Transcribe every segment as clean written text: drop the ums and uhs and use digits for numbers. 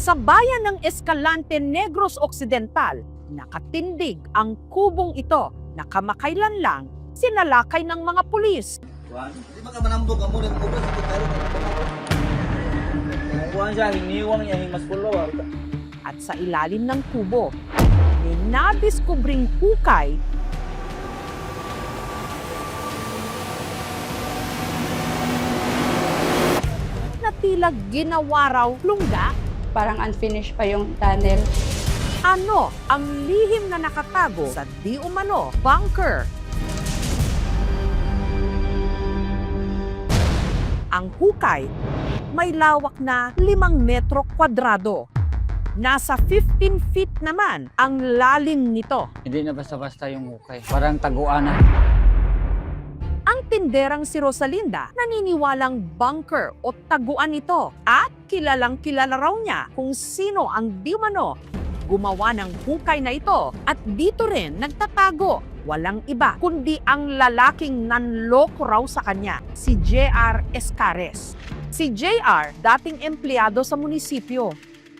Sa bayan ng Escalante Negros Occidental, nakatindig ang kubong ito na kamakailan lang sinalakay ng mga pulis. Hindi makamanambog ang muna mo sa pagkaro. Kuhan siya, hiniwang niya, himas pulo. At sa ilalim ng kubo, may nadiskubring hukay na tila ginawa raw lungga. Parang unfinished pa yung tunnel. Ano ang lihim na nakatago sa di umano bunker? Ang hukay may lawak na 5 metro kwadrado. Nasa 15 feet naman ang lalim nito. Hindi na basta-basta yung hukay. Parang taguan na. Ang tinderang si Rosalinda naniniwalang bunker o taguan ito at kilalang kilala raw niya kung sino ang di umano gumawa ng hukay na ito at dito rin nagtatago. Walang iba kundi ang lalaking nanloko raw sa kanya, si J.R. Escares. Si J.R. dating empleyado sa munisipyo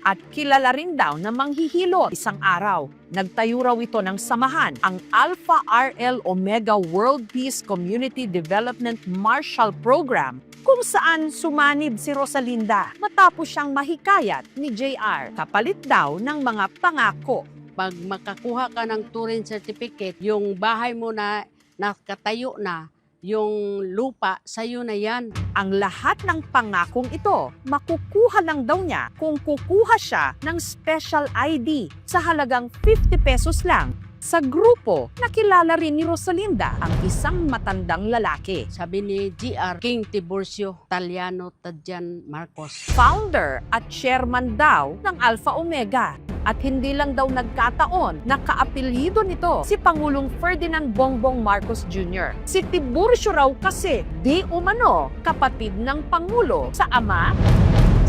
at kilala rin daw na manghihilot. Isang araw, nagtayo raw ito ng samahan, ang Alpha RL Omega World Peace Community Development Marshall Program, kung saan sumanib si Rosalinda matapos siyang mahikayat ni JR kapalit daw ng mga pangako. Pag makakuha ka ng touring certificate, yung bahay mo na nakatayo na, yung lupa, sa'yo na yan. Ang lahat ng pangakong ito, makukuha lang daw niya kung kukuha siya ng special ID sa halagang 50 pesos lang. Sa grupo, nakilala rin ni Rosalinda ang isang matandang lalaki. Sabi ni GR, King Tiburcio Taliano Tadjan Marcos. Founder at chairman daw ng Alpha Omega. At hindi lang daw nagkataon na kaapelyido nito si Pangulong Ferdinand Bongbong Marcos Jr. Si Tiburcio raw kasi di umano kapatid ng Pangulo sa ama.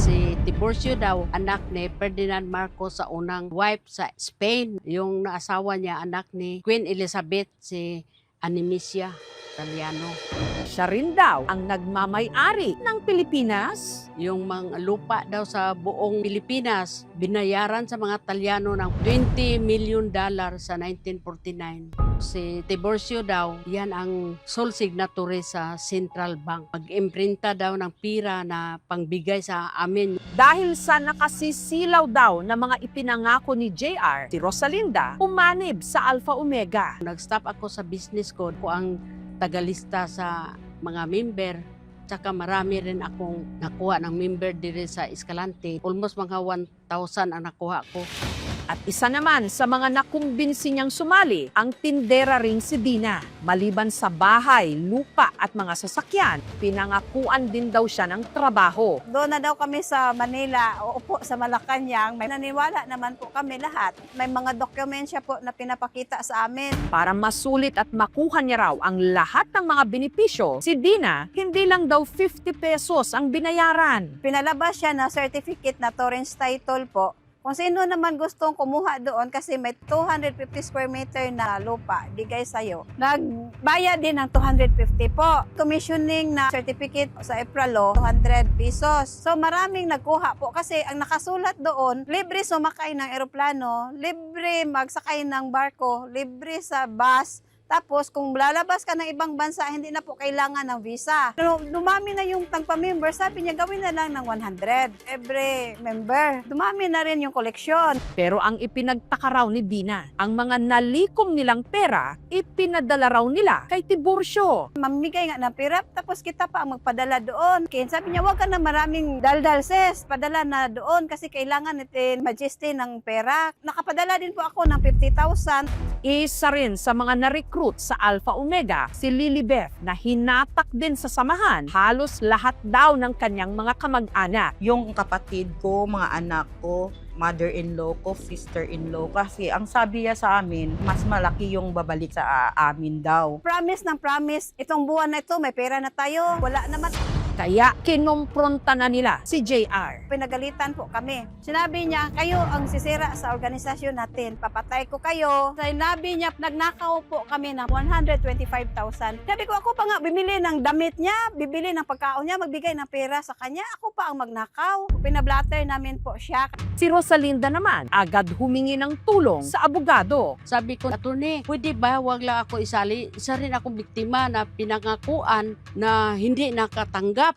Si Tiburcio daw, anak ni Ferdinand Marcos sa unang wife sa Spain. Yung naasawa niya, anak ni Queen Elizabeth, si Animisia Taliano. Siya rin daw ang nagmamay-ari ng Pilipinas. Yung mga lupa daw sa buong Pilipinas, binayaran sa mga Talyano ng $20 million sa 1949. Si Tiburcio daw, yan ang sole signatory sa Central Bank. Mag-imprinta daw ng pira na pangbigay sa amin. Dahil sa nakasisilaw daw na mga ipinangako ni JR, si Rosalinda umanib sa Alpha Omega. Nag-stop ako sa business ko ang tagalista sa mga member. Tsaka marami rin akong nakuha ng member dire sa Escalante. Almost mga 1,000 ang nakuha ko. At isa naman sa mga nakumbinsi niyang sumali, ang tindera ring si Dina. Maliban sa bahay, lupa at mga sasakyan, pinangakuan din daw siya ng trabaho. Doon na daw kami sa Manila, upo sa Malacanang. May naniwala naman po kami lahat. May mga dokumensya po na pinapakita sa amin. Para masulit at makuha niya raw ang lahat ng mga benepisyo, si Dina hindi lang daw 50 pesos ang binayaran. Pinalabas siya na certificate na Torrens title po. Kung sino naman gustong kumuha doon kasi may 250 square meter na lupa, bigay sa'yo. Nagbayad din ng 250 po. Commissioning na certificate sa EPRALO, 200 pesos. So maraming nagkuha po kasi ang nakasulat doon, libre sumakay ng eroplano, libre magsakay ng barko, libre sa bus. Tapos, kung lalabas ka ng ibang bansa, hindi na po kailangan ng visa. Pero dumami na yung tagpa-member, sabi niya gawin na lang ng 100 every member. Dumami na rin yung koleksyon. Pero ang ipinagtaka raw ni Dina, ang mga nalikom nilang pera, ipinadala raw nila kay Tiburcio. Mamigay nga ng pera, tapos kita pa ang magpadala doon. Kaya sabi niya, wag ka na maraming daldal sis, padala na doon kasi kailangan natin majesty ng pera. Nakapadala din po ako ng 50,000. Isa rin sa mga na-recruit sa Alpha Omega, si Lilibeth na hinatak din sa samahan. Halos lahat daw ng kanyang mga kamag-anak. Yung kapatid ko, mga anak ko, mother-in-law ko, sister-in-law. Kasi ang sabi niya sa amin, mas malaki yung babalik sa amin daw. Promise ng promise, itong buwan na ito, may pera na tayo. Wala naman. Kaya kinompronta na nila si JR. Pinagalitan po kami. Sinabi niya, kayo ang sisira sa organisasyon natin. Papatay ko kayo. Sinabi niya, nagnakaw po kami ng 125,000. Sabi ko, ako pa nga bibili ng damit niya, bibili ng pagkaon niya, magbigay ng pera sa kanya. Ako pa ang magnakaw. Pinablatter namin po siya. Si Rosalinda naman agad humingi ng tulong sa abogado. Sabi ko, attorney, pwede ba wag lang ako isali? Isa rin akong biktima na pinangakuan na hindi nakatanggap.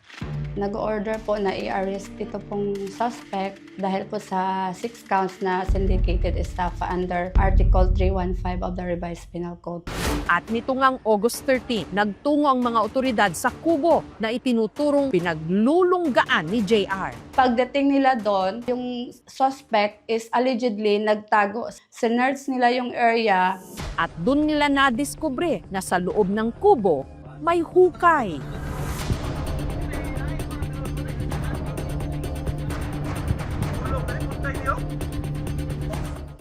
Nag-order po na i-arrest ito pong suspect dahil po sa 6 counts na syndicated estafa under Article 315 of the Revised Penal Code. At nito ngang August 13, nagtungo ang mga otoridad sa kubo na itinuturong pinaglulunggaan ni JR. Pagdating nila doon, yung suspect is allegedly nagtago. Sinerge nila yung area. At dun nila nadiskubre na sa loob ng kubo may hukay.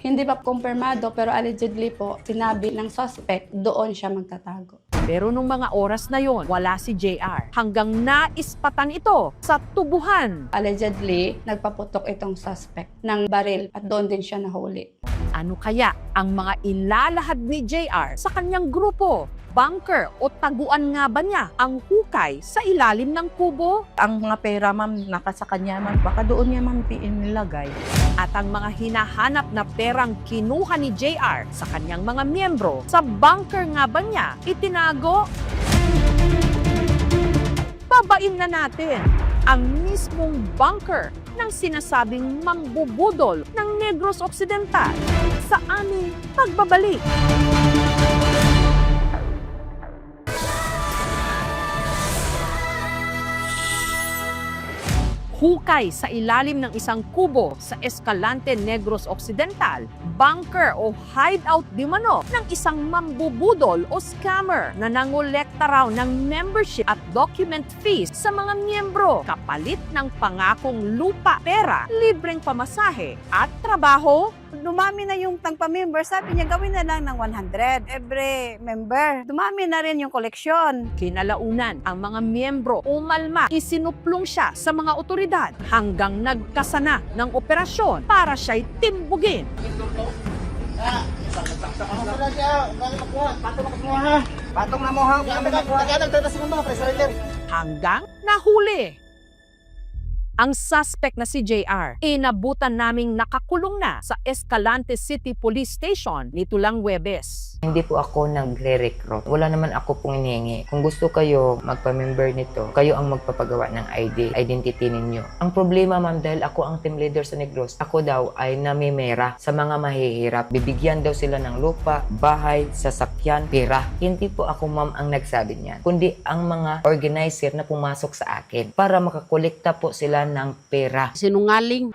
Hindi pa kumpirmado pero allegedly po, sinabi ng suspect doon siya magtatago. Pero nung mga oras na yon, wala si JR hanggang naispatan ito sa tubuhan. Allegedly, nagpaputok itong suspect ng baril at doon din siya nahuli. Ano kaya ang mga ilalahad ni JR sa kanyang grupo? Bunker o taguan nga ba niya ang hukay sa ilalim ng kubo? Ang mga pera, ma'am, nasa kanya, ma'am. Baka doon niya, ma'am, nilagay. At ang mga hinahanap na perang kinuha ni JR sa kanyang mga miyembro, sa bunker nga ba niya itinago? Babain na natin ang mismong bunker ng sinasabing mangbubudol ng Negros Occidental sa aming pagbabalik. Hukay sa ilalim ng isang kubo sa Escalante Negros Occidental, bunker o hideout di mano ng isang mambubudol o scammer na nangolekta raw ng membership at document fees sa mga miyembro kapalit ng pangakong lupa, pera, libreng pamasahe at trabaho. Dumami na yung tagpa-member. Sabi niya, gawin na lang ng 100 every member. Dumami na rin yung koleksyon. Kinalaunan ang mga miyembro umalma, isinuplong siya sa mga otoridad hanggang nagkasana ng operasyon para siya'y timbugin. Patong na mo ha. Tagalan 30 segundo pre surrender. Hanggang nahuli. Ang suspect na si JR, inabutan naming nakakulong na sa Escalante City Police Station nito lang Huwebes. Hindi po ako nagre-recruit. Wala naman ako pong hinihingi. Kung gusto kayo magpa-member nito, kayo ang magpapagawa ng identity ninyo. Ang problema, ma'am, dahil ako ang team leader sa Negros, ako daw ay namimera sa mga mahihirap. Bibigyan daw sila ng lupa, bahay, sasakyan, pera. Hindi po ako, ma'am, ang nagsabi niyan, kundi ang mga organizer na pumasok sa akin para makakolekta po sila ng pera. Sinungaling.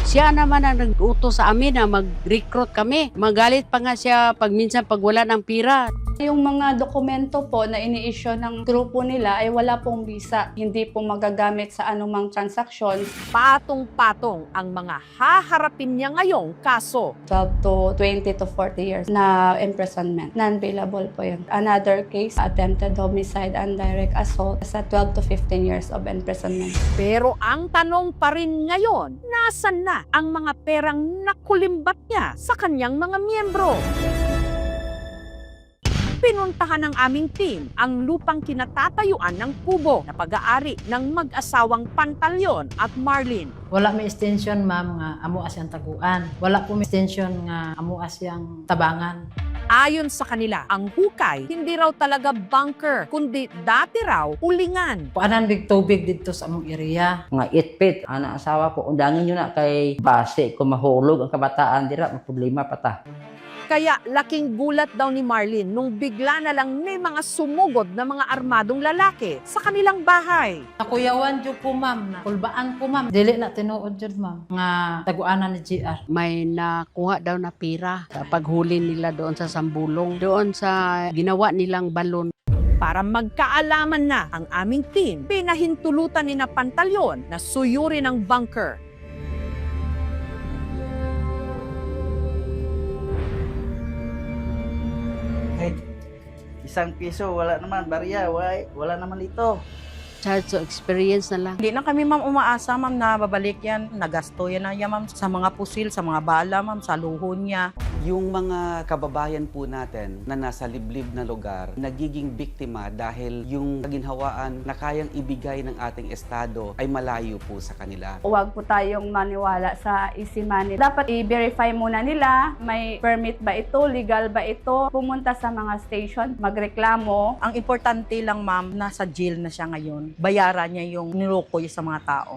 Siya naman ang nag-utos sa amin na mag-recruit kami. Magalit pa nga siya pag minsan pag wala ng pira. Yung mga dokumento po na ini-issue ng grupo nila ay wala pong visa. Hindi po magagamit sa anumang transaksyon. Patong-patong ang mga haharapin niya ngayong kaso. 12 to 20 to 40 years na imprisonment. Non-bailable po yun. Another case, attempted homicide and direct assault sa 12 to 15 years of imprisonment. Pero ang tanong pa rin ngayon, nasan na ang mga perang nakulimbat niya sa kanyang mga miyembro? Pinuntahan ng aming team ang lupang kinatatayuan ng kubo na pag-aari ng mag-asawang Pantalyon at Marlin. Wala may extension, ma'am, nga amo asyang taguan. Wala po may extension nga amo asyang tabangan. Ayon sa kanila, ang hukay hindi raw talaga bunker, kundi dati raw ulingan. Puanan big tubig dito sa among area. Nga itpit, anak asawa ko, undangin nyo na kay base kung mahulog ang kabataan, dira, may problema pa ta. Kaya laking gulat daw ni Marlin nung bigla na lang may mga sumugod na mga armadong lalaki sa kanilang bahay. Nakuyawan jud ko, ma'am, na kulbaan ko, ma'am. Dili na tinuod jud, ma'am, nga taguanan ni GR. May nakuha daw na pira sa paghuli nila doon sa Sambulong. Doon sa ginawa nilang balon. Para magkaalaman na ang aming team, pinahintulutan ni na Pantalyon na suyurin ang bunker. Isang piso, wala naman. Barya, wala naman dito. Charge to experience na lang. Hindi na kami ma'am umaasa ma'am na babalik yan. Nagasto yan na yan ma'am sa mga pusil, sa mga bala ma'am, sa luho niya. Yung mga kababayan po natin na nasa liblib na lugar, nagiging biktima dahil yung kaginhawaan na kayang ibigay ng ating Estado ay malayo po sa kanila. Huwag po tayong maniwala sa easy money. Dapat i-verify muna nila, may permit ba ito, legal ba ito, pumunta sa mga station, magreklamo. Ang importante lang ma'am, nasa jail na siya ngayon. Bayaran niya yung niloko niya sa mga tao.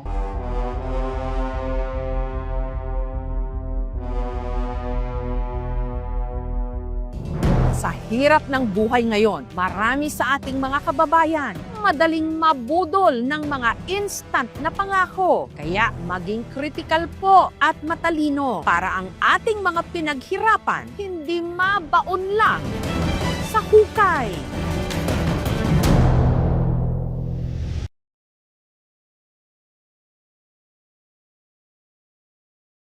Sa hirap ng buhay ngayon, marami sa ating mga kababayan madaling mabudol ng mga instant na pangako. Kaya maging critical po at matalino para ang ating mga pinaghirapan hindi mabaon lang sa hukay.